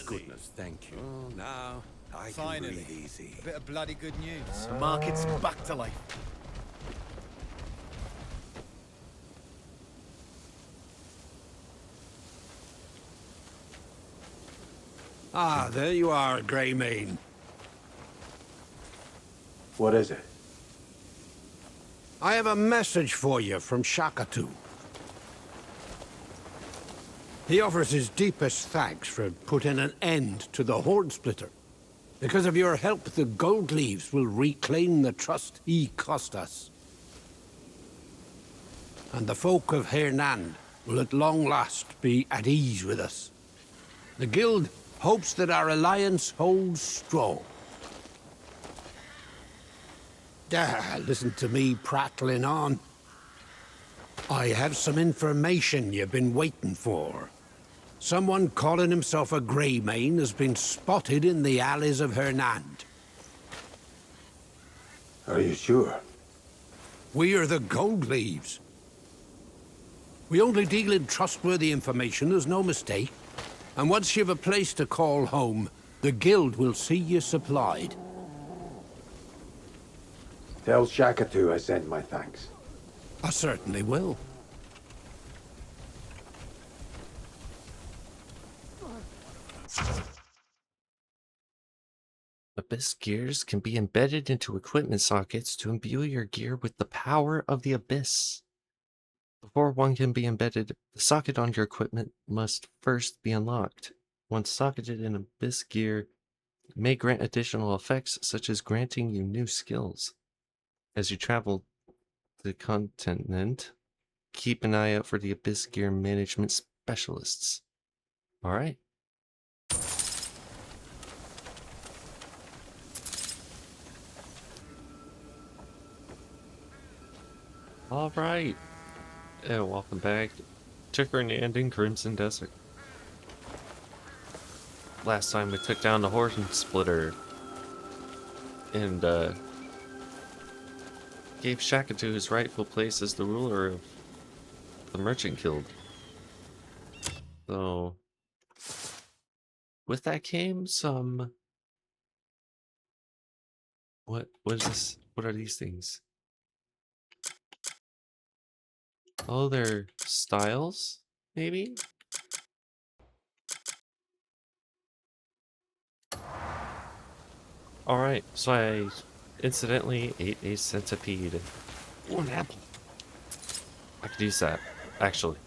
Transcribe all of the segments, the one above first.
Goodness, thank you. Now I can Finally, breathe easy. a bit of bloody good news. The market's back to life. Ah, there you are, Greymane. What is it? I have a message for you from Shakatu. He offers his deepest thanks for putting an end to the Horde Splitter. Because of your help, the Gold Leaves will reclaim the trust he cost us. And the folk of Hernand will at long last be at ease with us. The Guild hopes that our alliance holds strong. Listen to me prattling on. I have some information you've been waiting for. Someone calling himself a Greymane has been spotted in the alleys of Hernand. Are you sure? We are the Gold Leaves. We only deal in trustworthy information, there's no mistake. And once you've a place to call home, the Guild will see you supplied. Tell Shakatu I send my thanks. I certainly will. Abyss gears can be embedded into equipment sockets to imbue your gear with the power of the Abyss. Before one can be embedded, the socket on your equipment must first be unlocked. Once socketed in Abyss gear, it may grant additional effects, such as granting you new skills. As you travel to the continent, keep an eye out for the Abyss gear management specialists. Alright. Alright. Welcome back to Hernand in Crimson Desert. Last time we took down the Horde Splitter and gave Shakatu his rightful place as the ruler of the Merchant Guild. So, with that came some... What is this? What are these things? Oh, they're styles, maybe? Alright, so I incidentally ate a centipede. Ooh, an apple. I could use that, actually.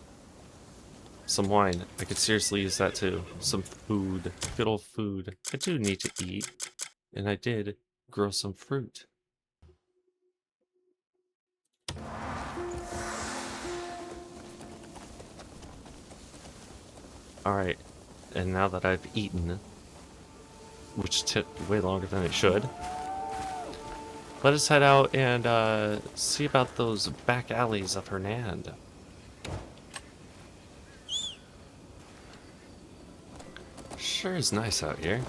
Some wine. I could seriously use that too. Some food. Good old food. I do need to eat. And I did grow some fruit. Alright, and now that I've eaten, which took way longer than it should, let us head out and see about those back alleys of Hernand. Sure is nice out here.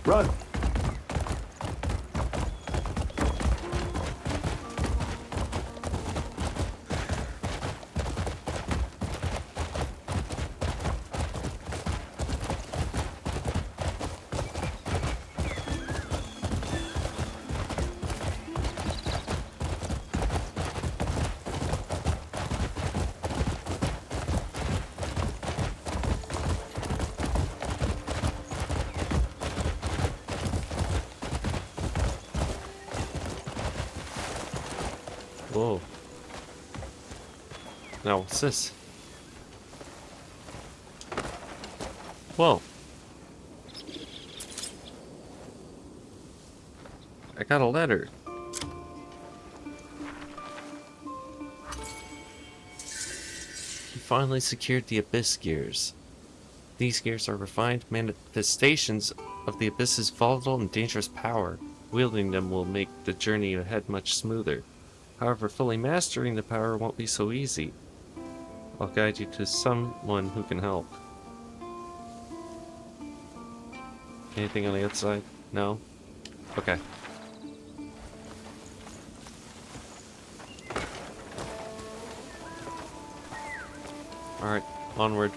Run! Whoa. Now, what's this? Whoa. I got a letter. He finally secured the Abyss gears. These gears are refined manifestations of the Abyss's volatile and dangerous power. Wielding them will make the journey ahead much smoother. However, fully mastering the power won't be so easy. I'll guide you to someone who can help. Anything on the outside? No? Okay. Alright, onward.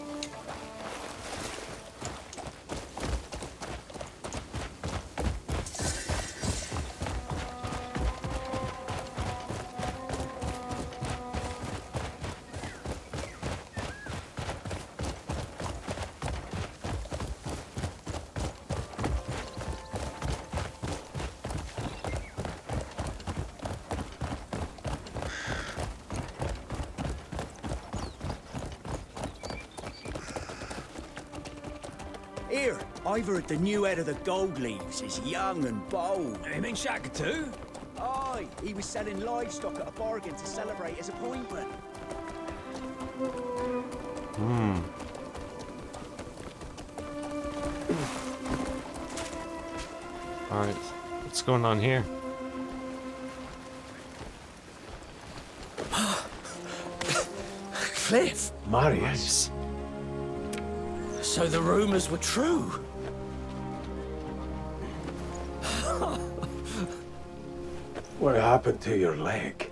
Here, I've heard the new head of the Gold Leaves is young and bold. You mean Shaka too? Aye, he was selling livestock at a bargain to celebrate his appointment. Alright, what's going on here? Cliff. Marius. So the rumors were true. What happened to your leg?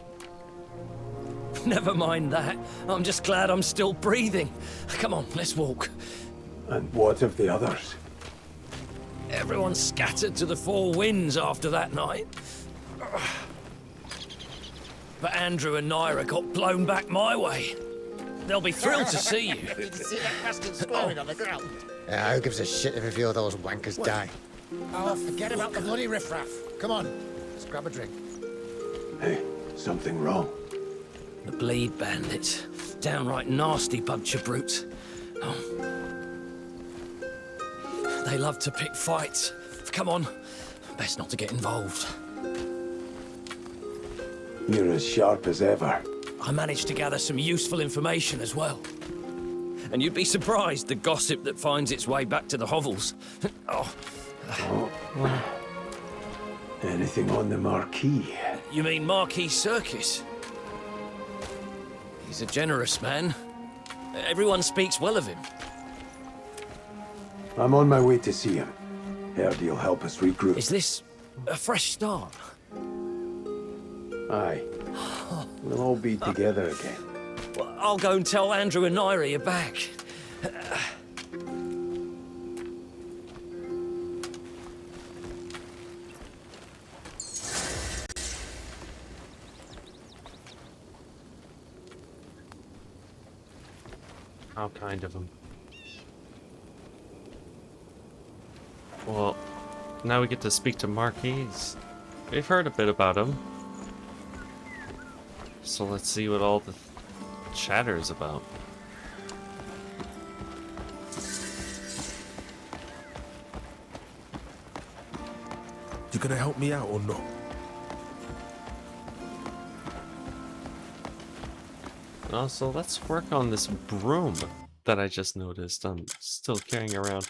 Never mind that. I'm just glad I'm still breathing. Come on, let's walk. And what of the others? Everyone scattered to the four winds after that night. But Andrew and Naira got blown back my way. They'll be thrilled to see you. Did you see that bastard squirming on the ground? Yeah, who gives a shit if a few of those wankers die? Oh, forget about the bloody riffraff. Come on, let's grab a drink. Hey, something wrong? The bleed bandits. Downright nasty bunch of brutes. Oh. They love to pick fights. Come on. Best not to get involved. You're as sharp as ever. I managed to gather some useful information as well. And you'd be surprised the gossip that finds its way back to the hovels. Oh. Anything on the Marquis? You mean Marquis Circus? He's a generous man. Everyone speaks well of him. I'm on my way to see him. Heard he'll help us regroup. Is this a fresh start? Aye. We'll all be together again. Well, I'll go and tell Andrew and Naira you're back. How kind of him. Well, now we get to speak to Marquis. We've heard a bit about him. So let's see what all the chatter is about. You gonna help me out or not? So let's work on this broom that I just noticed I'm still carrying around.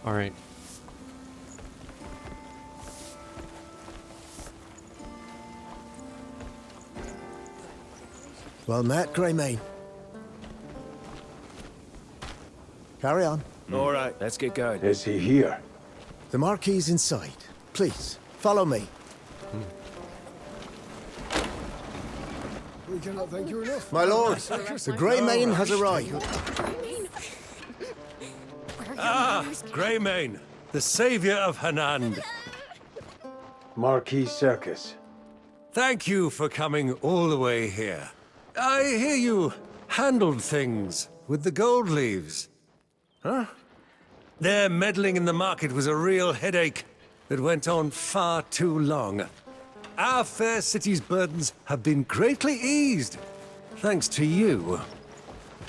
All right. Well met, Greymane. Carry on. All right, let's get going. Is he here? The Marquis is inside. Please, follow me. We cannot thank you enough. My lord, the Greymane has arrived. Greymane, the savior of Hernand. Marquis Circus. Thank you for coming all the way here. I hear you handled things with the gold leaves. Huh? Their meddling in the market was a real headache that went on far too long. Our fair city's burdens have been greatly eased, thanks to you.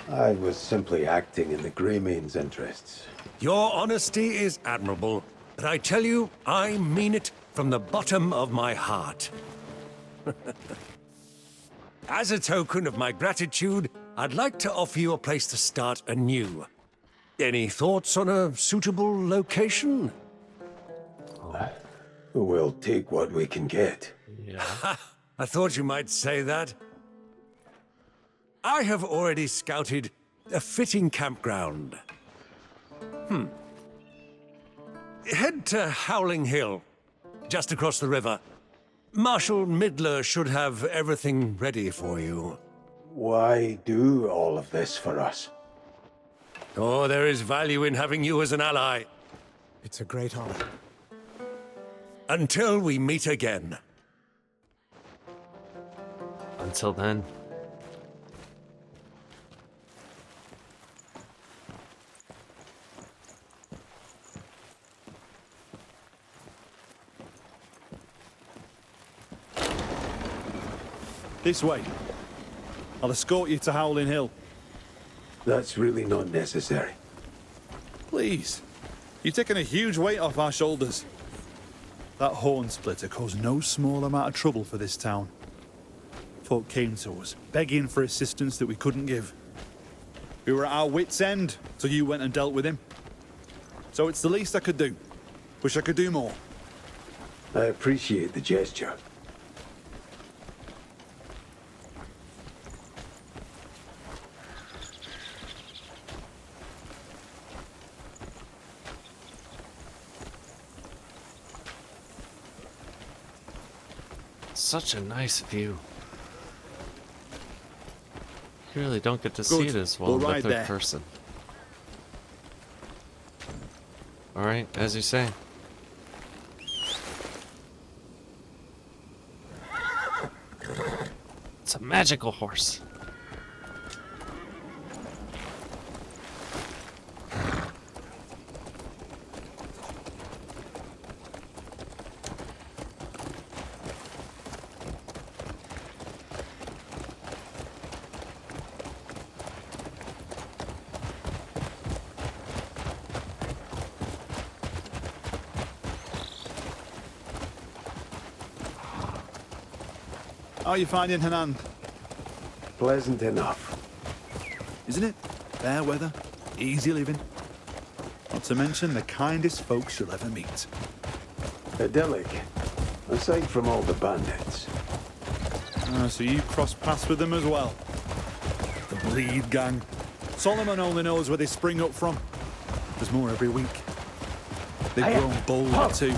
I was simply acting in the Greymane's interests. Your honesty is admirable, but I tell you, I mean it from the bottom of my heart. As a token of my gratitude, I'd like to offer you a place to start anew. Any thoughts on a suitable location? We'll take what we can get. Yeah. I thought you might say that. I have already scouted a fitting campground. Head to Howling Hill, just across the river. Marshal Midler should have everything ready for you. Why do all of this for us? Oh, there is value in having you as an ally. It's a great honor. Until we meet again. Until then. This way. I'll escort you to Howling Hill. That's really not necessary. Please. You've taken a huge weight off our shoulders. That horn splitter caused no small amount of trouble for this town. Folk came to us, begging for assistance that we couldn't give. We were at our wits' end, so you went and dealt with him. So it's the least I could do. Wish I could do more. I appreciate the gesture. Such a nice view. You really don't get to see it as well in the third person. Alright, as you say. It's a magical horse. How are you finding Hernand? Pleasant enough. Isn't it? Fair weather, easy living. Not to mention the kindest folks you'll ever meet. Idyllic. Aside from all the bandits. So you cross paths with them as well. The Bleed Gang. Solomon only knows where they spring up from. There's more every week. They've grown bolder too,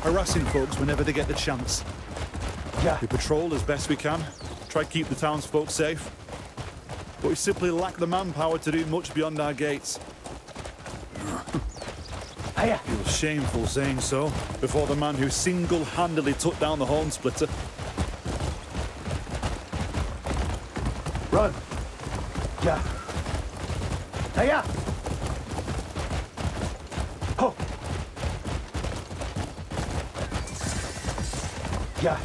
harassing folks whenever they get the chance. We patrol as best we can, try to keep the townsfolk safe. But we simply lack the manpower to do much beyond our gates. Feels shameful saying so, before the man who single-handedly took down the horn splitter. Run! Yeah. Hiya! Ho! Yeah.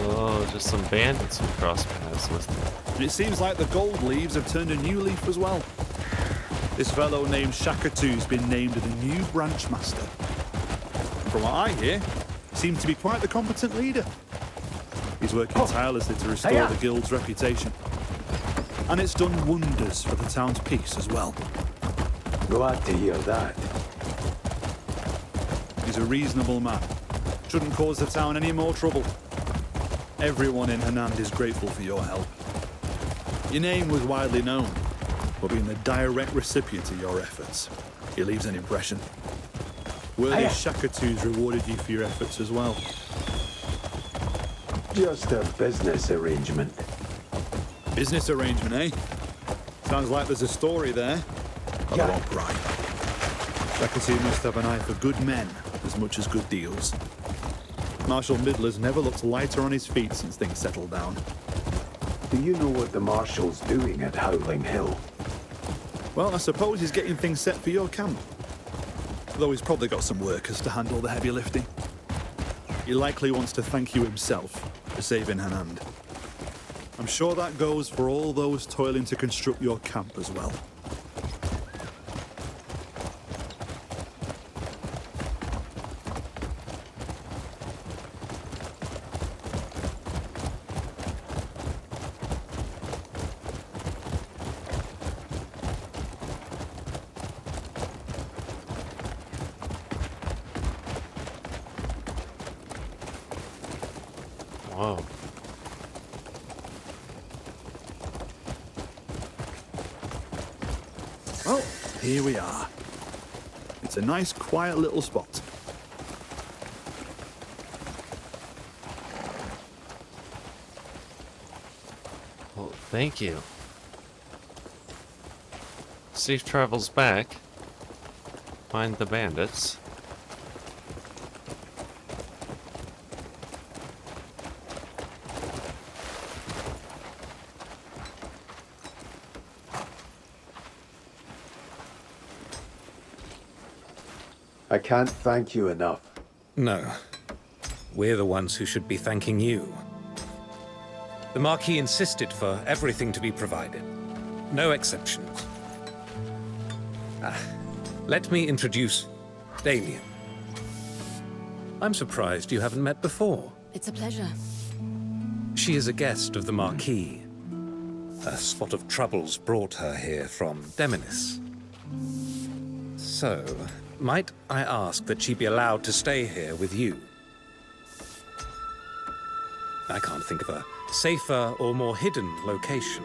Oh, just some bandits we cross paths with. And it seems like the gold leaves have turned a new leaf as well. This fellow named Shakatu's been named the new branch master. From what I hear, he seems to be quite the competent leader. He's working tirelessly to restore the guild's reputation. And it's done wonders for the town's peace as well. Glad to hear that. He's a reasonable man. Shouldn't cause the town any more trouble. Everyone in Hernand is grateful for your help. Your name was widely known, but being the direct recipient of your efforts, it leaves an impression. Worthy Shakatu's rewarded you for your efforts as well. Just a business arrangement. Business arrangement, eh? Sounds like there's a story there. But I won't pry. Shakatu must have an eye for good men as much as good deals. Marshal Midler's never looked lighter on his feet since things settled down. Do you know what the Marshal's doing at Howling Hill? Well, I suppose he's getting things set for your camp. Though he's probably got some workers to handle the heavy lifting. He likely wants to thank you himself for saving Hernand. I'm sure that goes for all those toiling to construct your camp as well. Whoa. Well, here we are. It's a nice, quiet little spot. Well, thank you. Safe travels back. Find the bandits. I can't thank you enough. No. We're the ones who should be thanking you. The Marquis insisted for everything to be provided. No exceptions. Let me introduce Damien. I'm surprised you haven't met before. It's a pleasure. She is a guest of the Marquis. A spot of troubles brought her here from Deminis. So, might I ask that she be allowed to stay here with you? I can't think of a safer or more hidden location.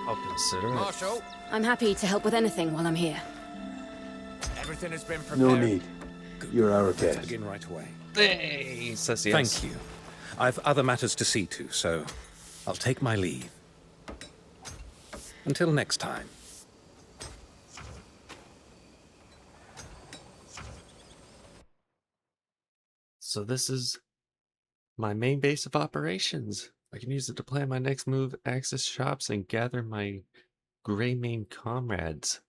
I'll consider it. Marshal, I'm happy to help with anything while I'm here. Everything has been prepared. No need. You're our Let's guest. begin right away. Hey, says yes. Thank you. I've other matters to see to, so I'll take my leave. Until next time. So this is my main base of operations. I can use it to plan my next move, access shops, and gather my Greymane comrades.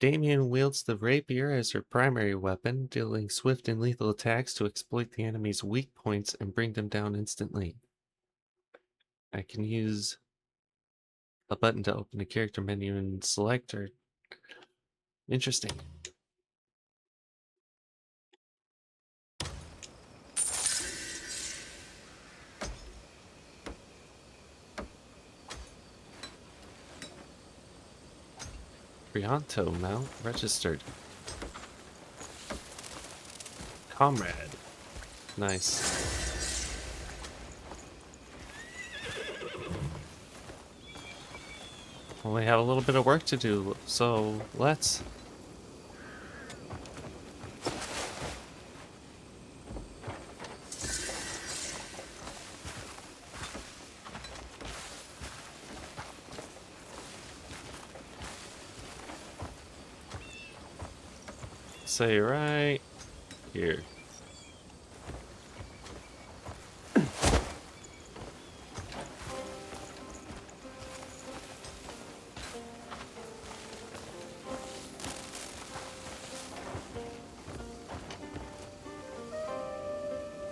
Damien wields the rapier as her primary weapon, dealing swift and lethal attacks to exploit the enemy's weak points and bring them down instantly. I can use a button to open the character menu and select her. Interesting. Brianto mount registered. Comrade. Nice. Well, we have a little bit of work to do, so let's. Say right here.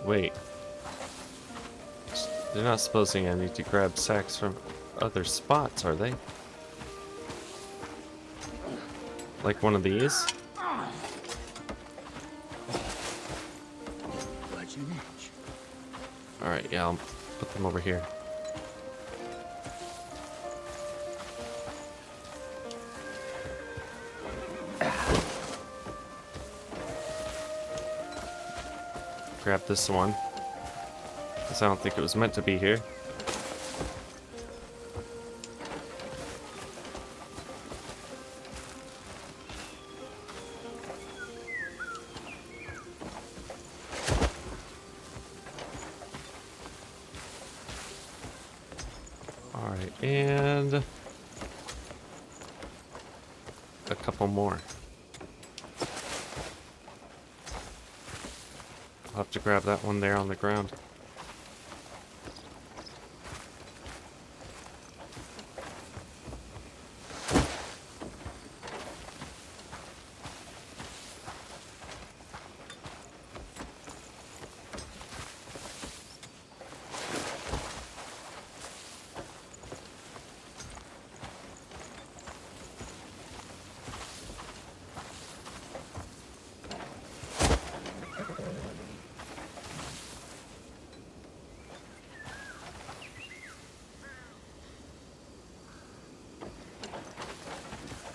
Wait. They're not supposing I need to grab sacks from other spots, are they? Like one of these? Alright, yeah, I'll put them over here. Grab this one, because I don't think it was meant to be here. Alright, and a couple more. I'll have to grab that one there on the ground.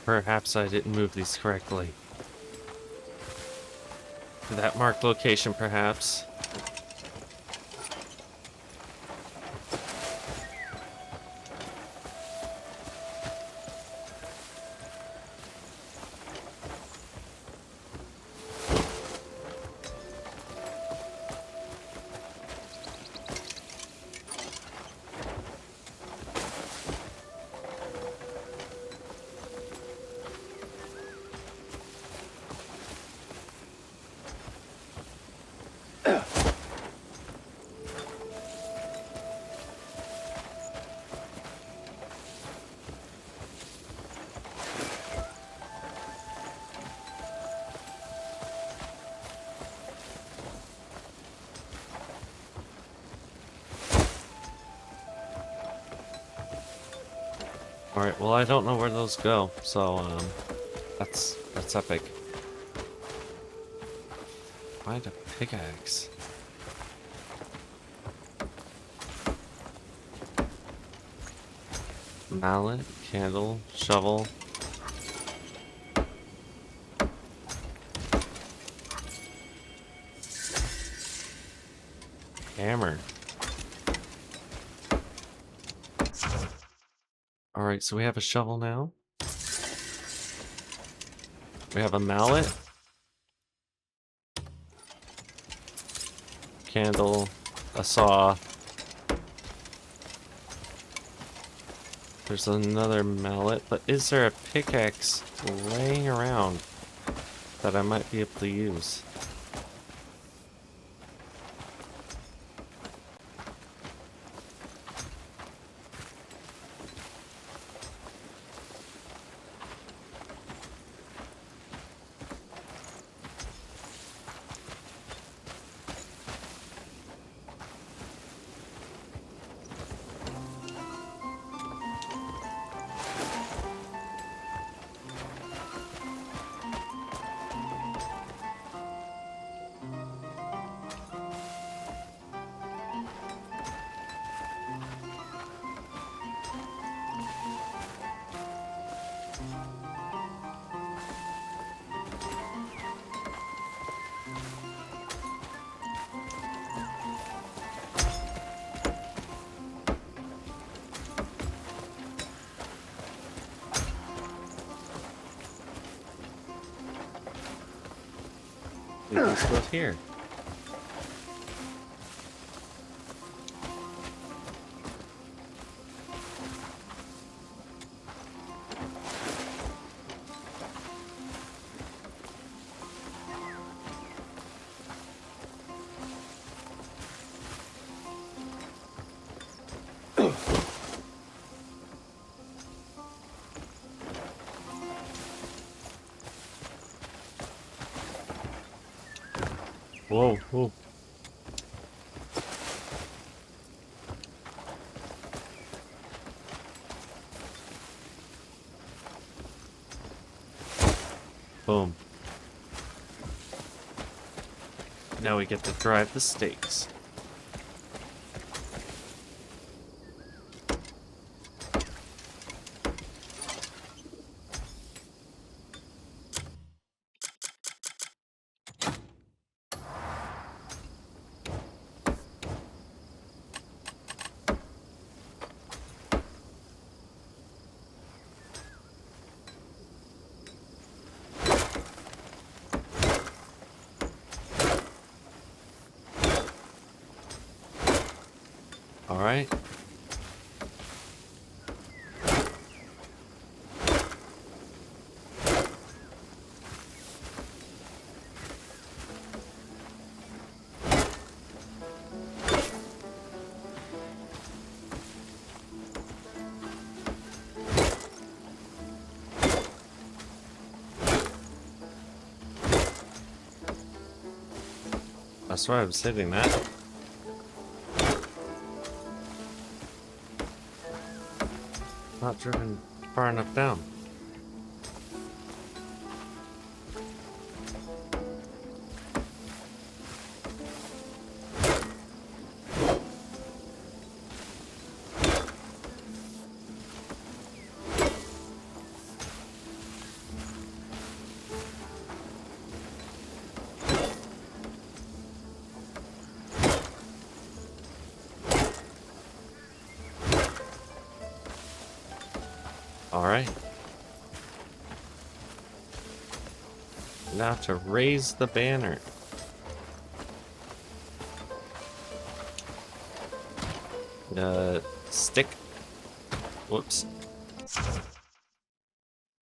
Perhaps I didn't move these correctly. To that marked location, perhaps. Alright, well I don't know where those go, so that's epic. Find a pickaxe. Mallet, candle, shovel. Hammer. Alright, so we have a shovel now. We have a mallet. Candle. A saw. There's another mallet, but is there a pickaxe laying around that I might be able to use? This goes here. Whoa, whoa. Boom. Now we get to drive the stakes. All right. That's why I'm sitting that. Not driven far enough down. Now to raise the banner. Stick. Whoops.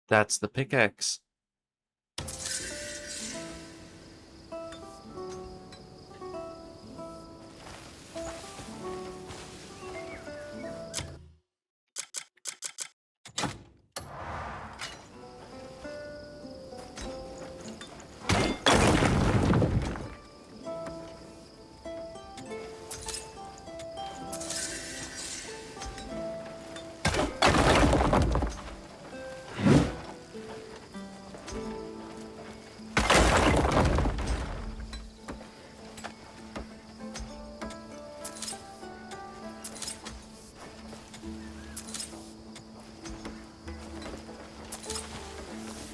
That's the pickaxe.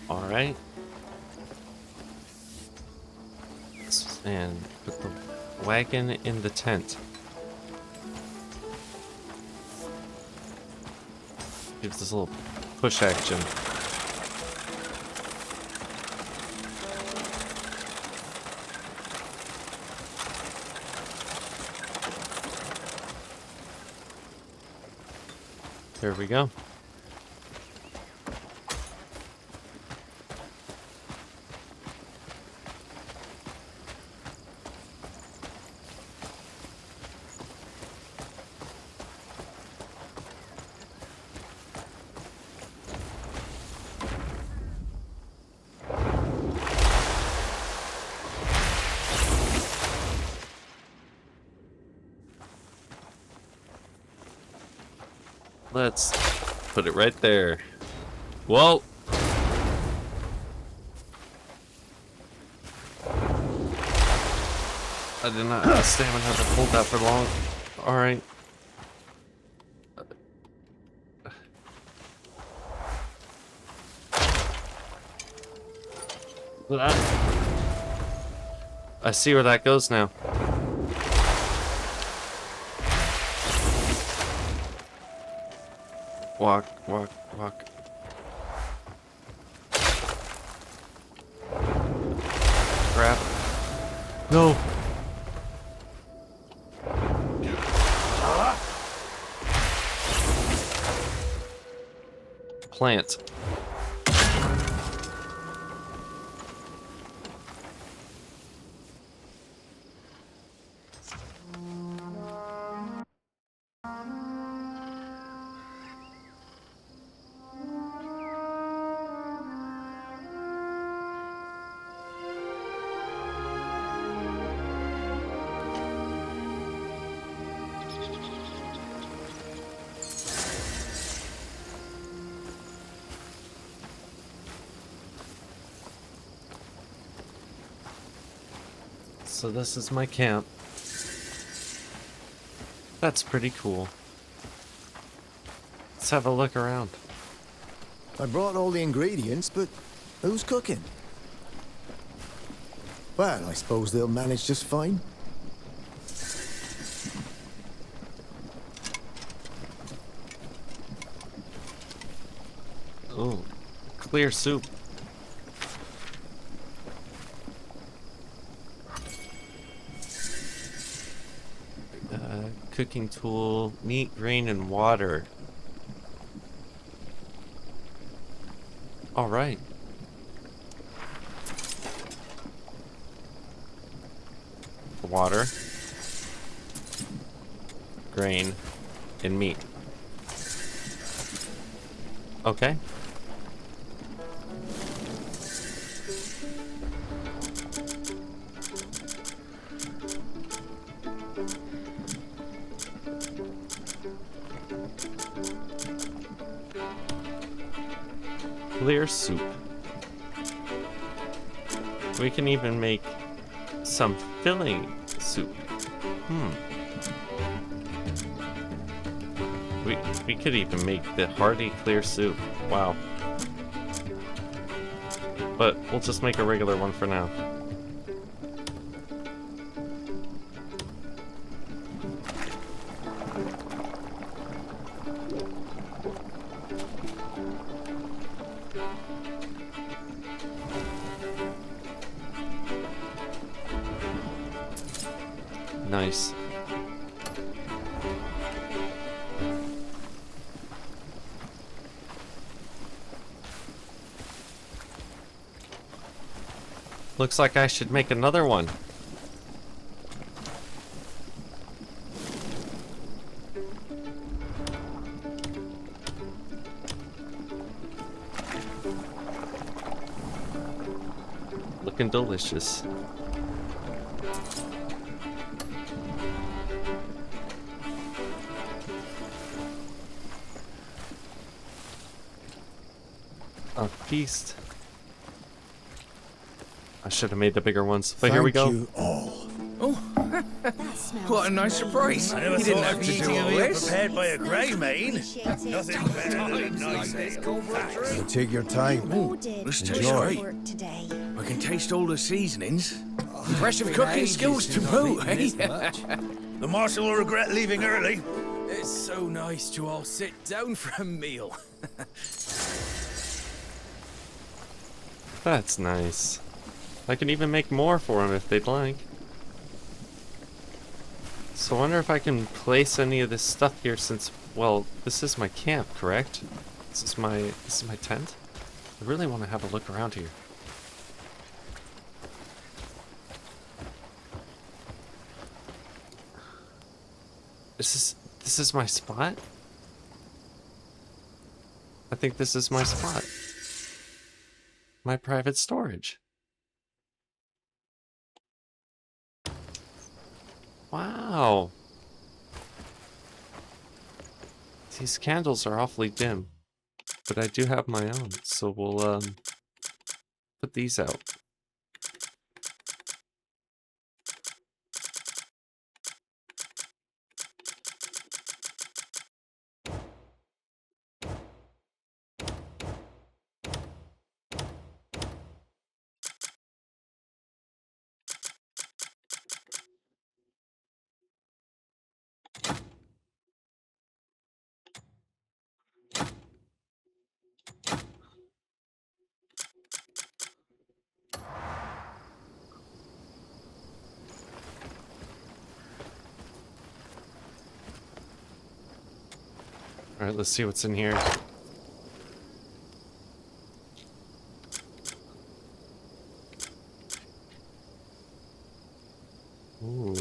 Alright. And put the wagon in the tent. Gives this little push action. There we go. Let's put it right there. Whoa! I did not have the stamina to hold that for long. Alright. I see where that goes now. Walk, walk, walk. Grab. No. Plant. So this is my camp. That's pretty cool. Let's have a look around. I brought all the ingredients, but who's cooking? Well, I suppose they'll manage just fine. Oh, clear soup. Cooking tool, meat, grain, and water. All right. Water, grain, and meat. Okay. Clear soup. We can even make some filling soup. We could even make the hearty clear soup. Wow. But we'll just make a regular one for now. nice. Looks like I should make another one. Looking delicious. A feast. I should have made the bigger ones, but here we go. Thank you all. What a nice surprise. I never You didn't thought have I'd to be do eating all a meal this. prepared by a grey maid. Nothing better than nice So take your time. This tastes Enjoy. great. I can taste all the seasonings. Impressive cooking skills to boot, eh? The marshal will regret leaving early. It's so nice to all sit down for a meal. That's nice. I can even make more for them if they'd like. So I wonder if I can place any of this stuff here since, well, this is my camp, correct? This is my tent. I really want to have a look around here. This is my spot? I think this is my spot. My private storage. Wow. These candles are awfully dim, but I do have my own, so we'll put these out. Alright, let's see what's in here. Ooh.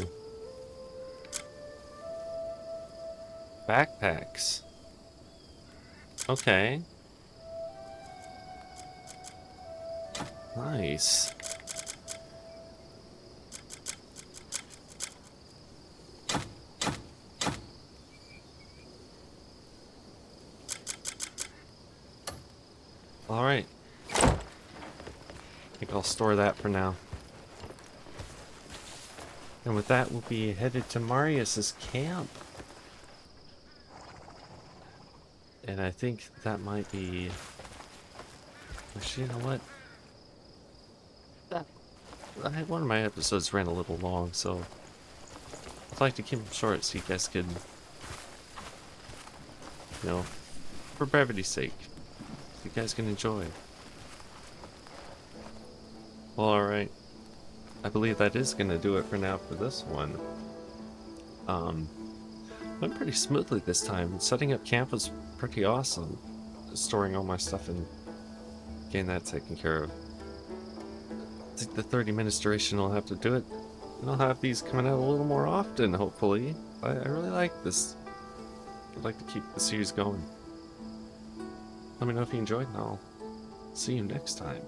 Backpacks. Okay. Nice. Alright. I think I'll store that for now. And with that, we'll be headed to Marius's camp. And I think that might be... Actually, you know what? One of my episodes ran a little long, so... I'd like to keep them short so you guys can... You know, for brevity's sake. You guys can enjoy. Well, alright. I believe that is going to do it for now for this one. Went pretty smoothly this time. Setting up camp was pretty awesome. Storing all my stuff and getting that taken care of. I think the 30 minutes duration will have to do it. And I'll have these coming out a little more often, hopefully. I really like this. I'd like to keep the series going. Let me know if you enjoyed, and I'll see you next time.